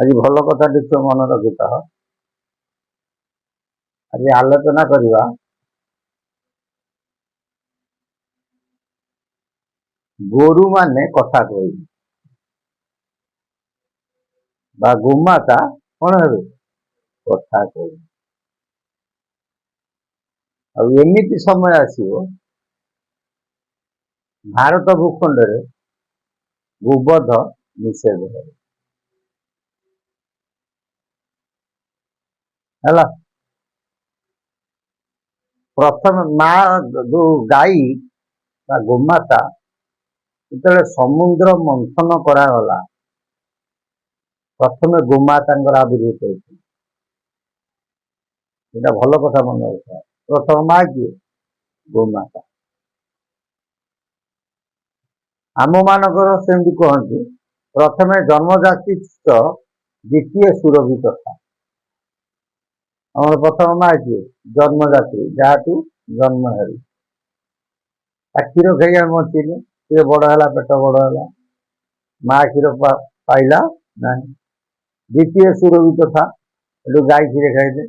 आज भल कथा देख मन रखिथ आज आलोचना करवा गोरु माने कथा कह गोमाता कौन हे कथा कह एमती समय आसो भारत भूखंड रे गोवध निषेध है। प्रथम माँ जो गाई गोमाता जो समुद्र मंथन करागला प्रथम गोमाता आविर्भूत होता भल कथा मन रखा। प्रथम माँ किए गोमाता आम मानकर सेमती कहती प्रथम जन्मजाति द्वितीय सुरभि कथा आम प्रथम माँ किए जन्मजाति जहाँ तू जन्म है क्षीर खाई बचिले सी बड़ है पेट बड़ है माँ क्षीर पाइला ना द्वितीय सुरभि कथा गाई क्षीर खाइले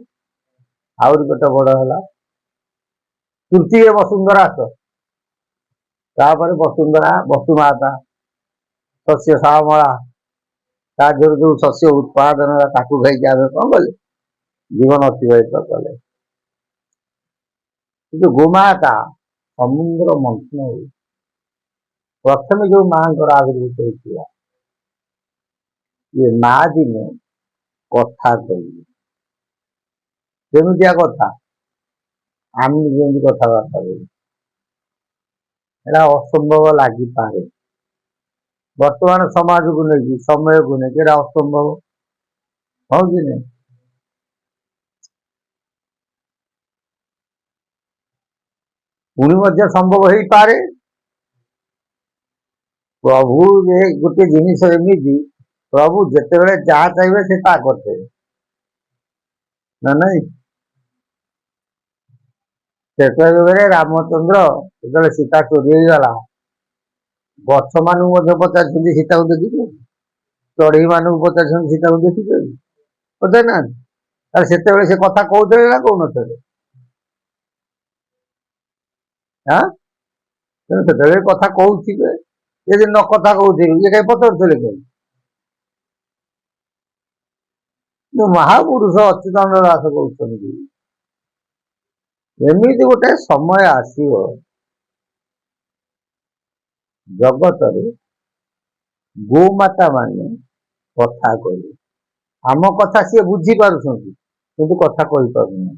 आउरी पेट बड़ है। तृतीय वसुंधरा तापर वसुंधरा वसुमाता शस्य श्यामला जो शस्य उत्पादन ताकू खाई आम कौन कले जीवन अतिबाहित कले कि गोमाता समुद्र मंथन हो प्रथम जो माँ आविर्भूत होता ये माँ दिने कथा कहमिया कथा आम जमी कथबार्ता एटा असंभव लगिपे बर्तमान समाज को लेकिन समय को लेकिन असंभव हो कि नहीं। पुणी संभव हो पारे प्रभु गोटे जिनिस एमती प्रभु जिते जहाँ चाहिए से करते ना नहीं से रामचंद्र जो सीता चोरी गला गछ मान पचार सीता को देखी चढ़ई मान पचार सीता को देखी पचार ना से कथा कहते ना कौन हाँ से कथा कहते यदि न कथा कहते ये कहीं पचारे कहीं महापुरुष अच्युतानंद दास कहते एमती गोटे समय आसो जगत गोमाता माने कथा कह आम कथा सी बुझी पार्टी कथा कही पारना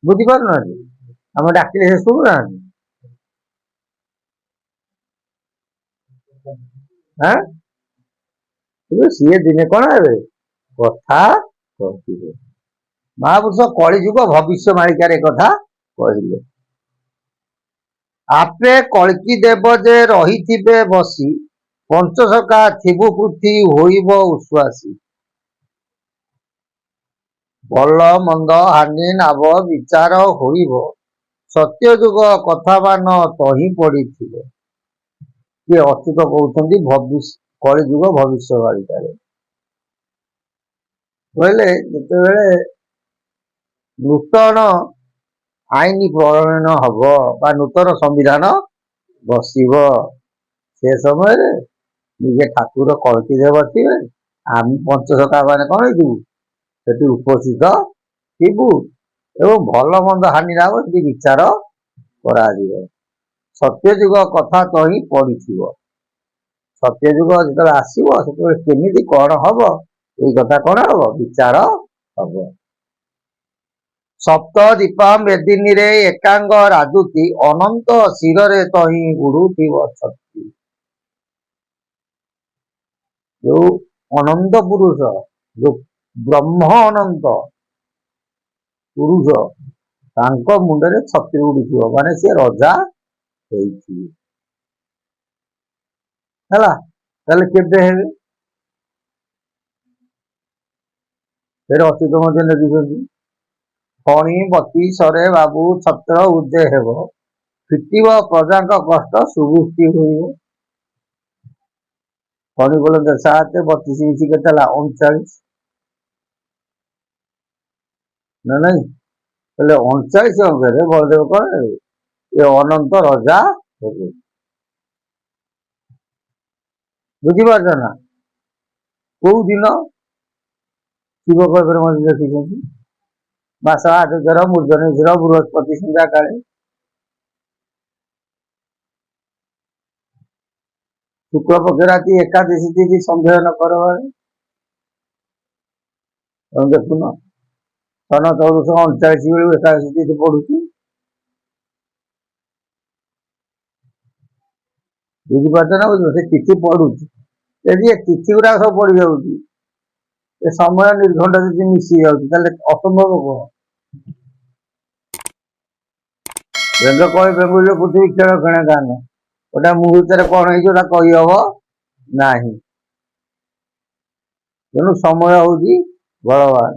बुझी पारना आम डाकिले से शुणुना सी दिने कौन है कथा कहे महापुरुष कलिजुग भविष्य मालिकार कथा कहले आपे कल्की देव जे रही बसी पंचसखा थिबु पृथ्वी होइब उश्वासी भल मंद हानि नाभ विचार होइब सत्य जुग कथा मान तही पड़ी ये अच्युत कहते भविष्य कलिजुग भविष्य मालिकार कहले जिते नूतन आईन प्रणयन हब बा नूतन संविधान बसिब से समय निजे ठाकुर कल्की देव थे आम पंचसखा मैंने कौन हो उपस्थित थी भल मंद हानि नाम से विचार कर सत्यजुग कथा तो ही पड़ी सत्यजुग जो आसो से कौन हम ये कथा कौन हम विचार हम सप्त दीपा मेदिनी रे एकांग राजुती अनंत शिरे तही उड़ुथी शक्ति जो अनंत पुरुष जो ब्रह्म अनंत पुरुष तांको मुंडरे छत्री उड़ी माने से रजा केबे हेबे फिर अच्युत मध्य लिखिं फणी बती सरे बाबू छत्र उदय हेब फिटिब प्रजा कष्ट सुवृत्ति हो ଫଣିକୋଳ 7 32 ମିଶି କେତେ ହେଲା 39 ନା ନାଇଁ? ହେଲେ 39 ଅଙ୍କରେ ବଳଦେବ କଣ ହେବେ? ଏ ଅନନ୍ତ ରଜା ହେବେ। ବୁଝିପାରୁଛ ନା? କୋଉ ଦିନ ଶିବ କୈବର୍ତ୍ତ ମଧ୍ୟ ଦେଖିଛନ୍ତି। ମାସ 8 ମୂର୍ଜନେଶ୍ୱର ବୃହସ୍ପତି ସନ୍ଧ୍ୟା କାଳେ ଶୁକ୍ଳପକ୍ଷ ରାତି ଏକାଦଶୀ ତିଥି ସନ୍ଦେହ ନ କର। ତମେ ଦେଖୁନ ସନ 1439 ବେଳୁ ଏକାଦଶୀ ତିଥି ପଡୁଛି। ବୁଝିପାରୁଛ ନା? ବୁଝିବ ସେ ତିଥି ପଡୁଛି। ଯଦି ଏ ତିଥି ଗୁଡାକ ସବୁ ପଡି ଯାଉଛି, ଏ ସମୟ ନିର୍ଘଣ୍ଟ ଯଦି ମିଶି ଯାଉଛି, ତାହେଲେ ଅସମ୍ଭବ କଣ? ବେଙ୍ଗ କହି ବେଙ୍ଗୁଳିରେ ପୃଥିବୀ ଖେଳ ଖେଣେ ଗାନ। ଗୋଟା ମୁହୂର୍ତ୍ତରେ କଣ ହେଇଛି ଓଟା କହିହବ ନାହିଁ। ତେଣୁ ସମୟ ହଉଛି ବଳବାନ।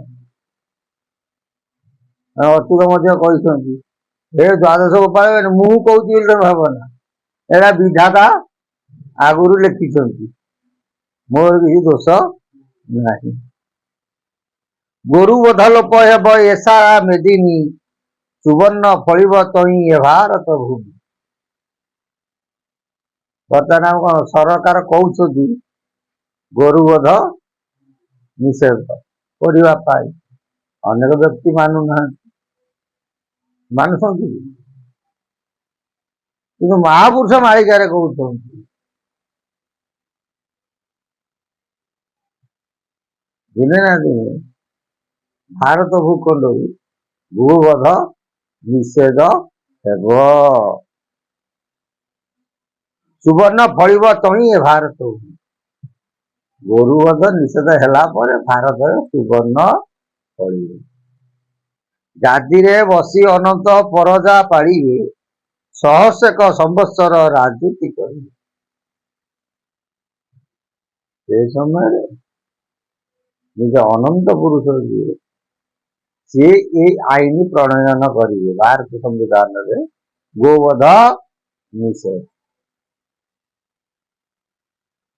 ଅଚ୍ୟୁତ ମଧ୍ୟ କହିଛନ୍ତି ଏ ଦ୍ୱାଦଶ ଗୋପାଳ ମୁଁ କହୁଛି ବୋଲି ତମେ ଭାବନା, ଏଟା ବିଧାତା ଆଗରୁ ଲେଖିଛନ୍ତି, ମୋର କିଛି ଦୋଷ ନାହିଁ। ଗୋରୁ ବୋଧ ଲୋପ ହେବ ଏସା ମେଦିନୀ, ସୁବର୍ଣ୍ଣ ଫଳିବ ତଇଁ ଏ ଭାରତ ଭୂମି। ବର୍ତ୍ତମାନ କଣ ସରକାର କହୁଛନ୍ତି ଗୋରୁବଧ ନିଷେଧ କରିବା ପାଇଁ, ଅନେକ ବ୍ୟକ୍ତି ମାନୁନାହାନ୍ତି। ମାନୁଛନ୍ତି କିନ୍ତୁ ମହାପୁରୁଷ ମାଳିକାରେ କହୁଛନ୍ତି ଦିନେ ନା ଦିନେ ଭାରତ ଭୂଖଣ୍ଡରୁ ଗୋବଧ ନିଷେଧ ହେବ। ସୁବର୍ଣ୍ଣ ଫଳିବ ତହିଁ ଏ ଭାରତ ଭୂମି। ଗୋରୁବଧ ନିଷେଧ ହେଲା ପରେ ଭାରତରେ ସୁବର୍ଣ୍ଣ ଫଳିବ। ଗାଦିରେ ବସି ଅନନ୍ତ ପରଜା ପାଳିବେ, ସହସ୍ରକ ସମ୍ବତ୍ସର ରାଜୁତି କରିବେ। ସେ ସମୟରେ ନିଜ ଅନନ୍ତ ପୁରୁଷ ଯିଏ, ସିଏ ଏଇ ଆଇନ ପ୍ରଣୟନ କରିବେ ଭାରତ ସମ୍ବିଧାନରେ, ଗୋବଧ ନିଷେଧ।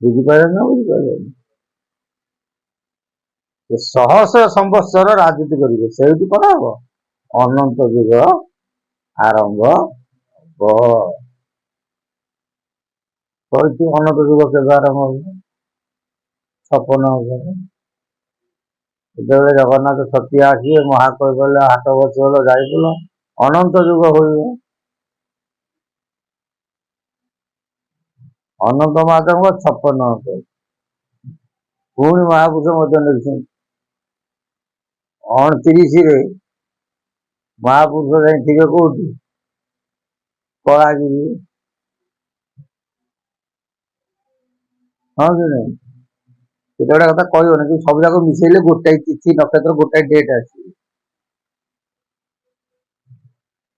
ବୁଝିପାରିଲେ ନା ବୁଝିପାରିଲେନି? ସହସ୍ର ସମ୍ବତ୍ସର ରାଜୁତି କରିବେ, ସେଇଠି କଣ ହବ? ଅନନ୍ତ ଯୁଗ ଆରମ୍ଭ ହବ। କହିଛି ଅନନ୍ତ ଯୁଗ କେବେ ଆରମ୍ଭ ହବ? 56,000। ଯେତେବେଳେ ଜଗନ୍ନାଥ ଛତିଆ ଆସିବେ, ମହାକବି କହିଲେ ହାଟ ବସି ଗଲ ଯାଇଥିଲ, ଅନନ୍ତ ଯୁଗ ହୋଇବ। ଅନନ୍ତ ମାଧବ 56,000। ପୁଣି ମହାପୁରୁଷ ମଧ୍ୟ ନେଇଛନ୍ତି 29ରେ ମହାପୁରୁଷ ଯାଇ ଥିବେ କୋଉଠି? କଳାଗିରି। ହଁ କି ନାହିଁ? ସେଟା ଗୋଟେ କଥା କହିବନି, କିନ୍ତୁ ସବୁ ଯାକ ମିଶେଇଲେ ଗୋଟାଏ ତିଥି ନକ୍ଷତ୍ର ଗୋଟାଏ ଡେଟ୍ ଆସିବ।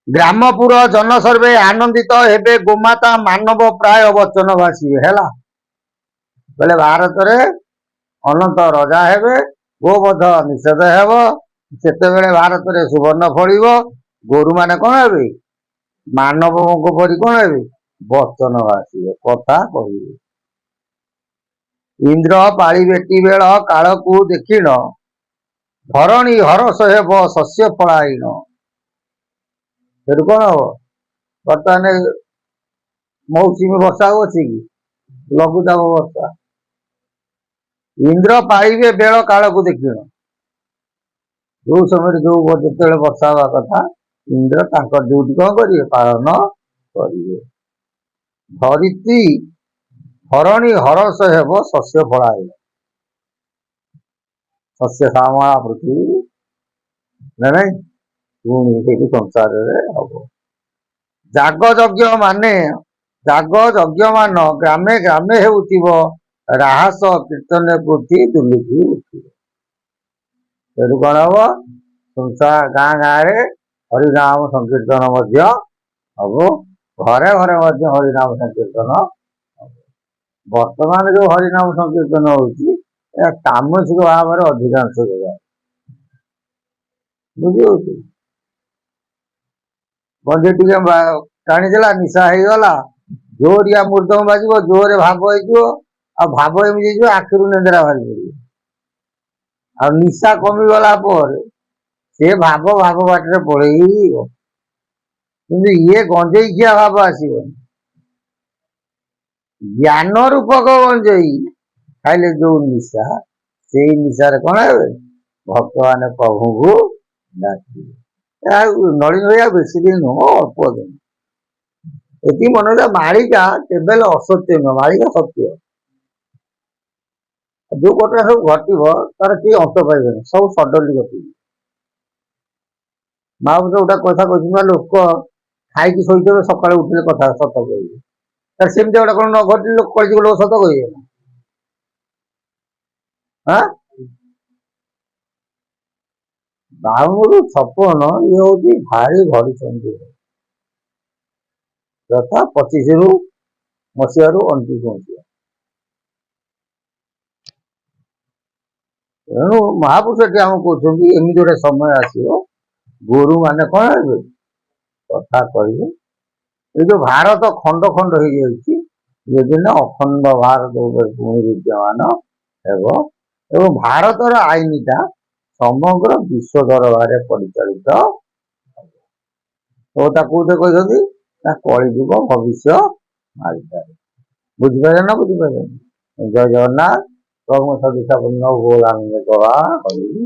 ଗ୍ରାମପୁର ଜନସର୍ବେ ଆନନ୍ଦିତ ହେବେ, ଗୋମାତା ମାନବ ପ୍ରାୟ ବଚନ ଭାସିବେ। ହେଲା, ବୋଲେ ଭାରତରେ ଅନନ୍ତ ରଜା ହେବେ, ଗୋବଧ ନିଷେଧ ହେବ। ସେତେବେଳେ ଭାରତରେ ସୁବର୍ଣ୍ଣ ଫଳିବ। ଗୋରୁ ମାନେ କଣ ହେବେ? ମାନବଙ୍କ ପରି କଣ ହେବେ? ବଚନ ଭାସିବେ, କଥା କହିବେ। ଇନ୍ଦ୍ର ପାଳି ବେଟି ବେଳ କାଳକୁ ଦେଖିଣ, ଧରଣୀ ହରସ ହେବ ଶସ୍ୟ ଫଳାଇଣ। ସେଠୁ କଣ ହବ? ବର୍ତ୍ତମାନ ମୌସୁମୀ ବର୍ଷା ହଉଛି କି? ଲଘୁଚାପ ବର୍ଷା। ଇନ୍ଦ୍ର ପାଳିବେ ବେଳ କାଳକୁ ଦେଖିଣ, ଯୋଉ ସମୟରେ ଯୋଉ ଯେତେବେଳେ ବର୍ଷା ହବା କଥା, ଇନ୍ଦ୍ର ତାଙ୍କ ଡ୍ୟୁଟି କଣ କରିବେ? ପାଳନ କରିବେ। ଧରିତ୍ରୀ ଧରଣୀ ହରସ ହେବ ଶସ୍ୟ ଫଳାଇଣ। ଶସ୍ୟ ଶ୍ୟାମଳା ପୃଥିବୀ ନା ନାଇଁ? ପୁଣି ସେଇଠି ସଂସାରରେ ହବ। ଜାଗ ଯଜ୍ଞ ଗ୍ରାମେ ଗ୍ରାମେ ହେଉଥିବ, ରାହାସ କୀର୍ତ୍ତନ ପୃଥ୍ୱୀ ଦୁଲୁକି ଉଠିବ। ସେଠୁ କଣ ହବ? ସଂସାର ଗାଁ ଗାଁରେ ହରିନାମ ସଂକୀର୍ତ୍ତନ ମଧ୍ୟ ହବ, ଘରେ ଘରେ ମଧ୍ୟ ହରିନାମ ସଂକୀର୍ତ୍ତନ ହବ। ବର୍ତ୍ତମାନ ଯୋଉ ହରିନାମ ସଂକୀର୍ତ୍ତନ ହଉଛି, ଏହା ତାମସିକ ଭାବରେ ଅଧିକାଂଶ ଜାଗା। ବୁଝିହଉଛି? ଗଞ୍ଜେଇ ଟିକେ ଟାଣିଦେଲା, ନିଶା ହେଇଗଲା, ଜୋରିଆ ମୃଦଙ୍ଗ ବାଜିବ, ଜୋରରେ ଭାବ ହେଇଯିବ, ଆଉ ଭାବ ଏମିତି ହେଇଯିବ ଆଖିରୁ ନେନ୍ଦରା ବାହାରି ପଡିବ। ଆଉ ନିଶା କମିଗଲା ପରେ ସେ ଭାବ ବାଟରେ ପଳେଇବ, କିନ୍ତୁ ଇଏ ଗଞ୍ଜେଇ ଖିଆ ଭାବ ଆସିବନି। ଜ୍ଞାନ ରୂପକ ଗଞ୍ଜେଇ ଖାଇଲେ ଯୋଉ ନିଶା, ସେଇ ନିଶାରେ କଣ ହେବେ, ଭକ୍ତମାନେ ପ୍ରଭୁଙ୍କୁ ଡାକିବେ। ଆଉ ନଳିନ ଭାଇ ଆଉ ବେଶୀ ଦିନ ନୁହଁ, ଅଳ୍ପ ଦିନ। ଏତିକି ମନେ ରଖିବା, ମାଳିକା କେବେ ହେଲେ ଅସତ୍ୟ ନୁହଁ, ମାଳିକା ସତ୍ୟ। ଯୋଉ ଘଟଣା ସବୁ ଘଟିବ ତାର କେହି ଅନ୍ତ ପାଇବେନି, ସବୁ ସଡନଲି ଘଟିବ। ମାଉସ ଗୋଟେ କଥା କହିଛି, ଲୋକ ଖାଇକି ଶୋଇଥିବେ, ସକାଳେ ଉଠିଲେ କଥା ସତ କହିବେ। ତାର ସେମିତି ଗୋଟେ କଣ ନ ଘଟିଲେ ଲୋକ କହିଛି ଗୋଟେ ସତ କହିବେ ନା? ବାଉନରୁ 56 ଇଏ ହଉଛି ଭାରି ଘଡ଼ିଛନ୍ତି, ଯଥା 25 ମସିହାରୁ 29 ମସିହା। ତେଣୁ ମହାପୁରୁଷ ଏଠି ଆମକୁ କହୁଛନ୍ତି ଏମିତି ଗୋଟେ ସମୟ ଆସିବ, ଗୁରୁ ମାନେ କଣ ହେବେ, କଥା କହିବେ। ଏ ଯୋଉ ଭାରତ ଖଣ୍ଡ ଖଣ୍ଡ ହେଇଯାଇଛି, ଯେଦିନ ଅଖଣ୍ଡ ଭାରତ ଉପରେ ପୁଣି ବିଦ୍ୟମାନ ହେବ ଏବଂ ଭାରତର ଆଇନଟା ସମଗ୍ର ବିଶ୍ୱ ଦରବାରରେ ପରିଚାଳିତ ହବ। ତାକୁ କୋଉଠି କହିଛନ୍ତି ନା କଳିଯୁଗ ଭବିଷ୍ୟ ମାଳିକାରେ। ବୁଝିପାରିଲେ ନା ବୁଝିପାରିଲେନି? ଜୟ ଜଗନ୍ନାଥ। ପ୍ରଭୁଙ୍କ ସଦିଶା ପୂର୍ଣ୍ଣ ଭୋଳାନନ୍ଦ ହରି।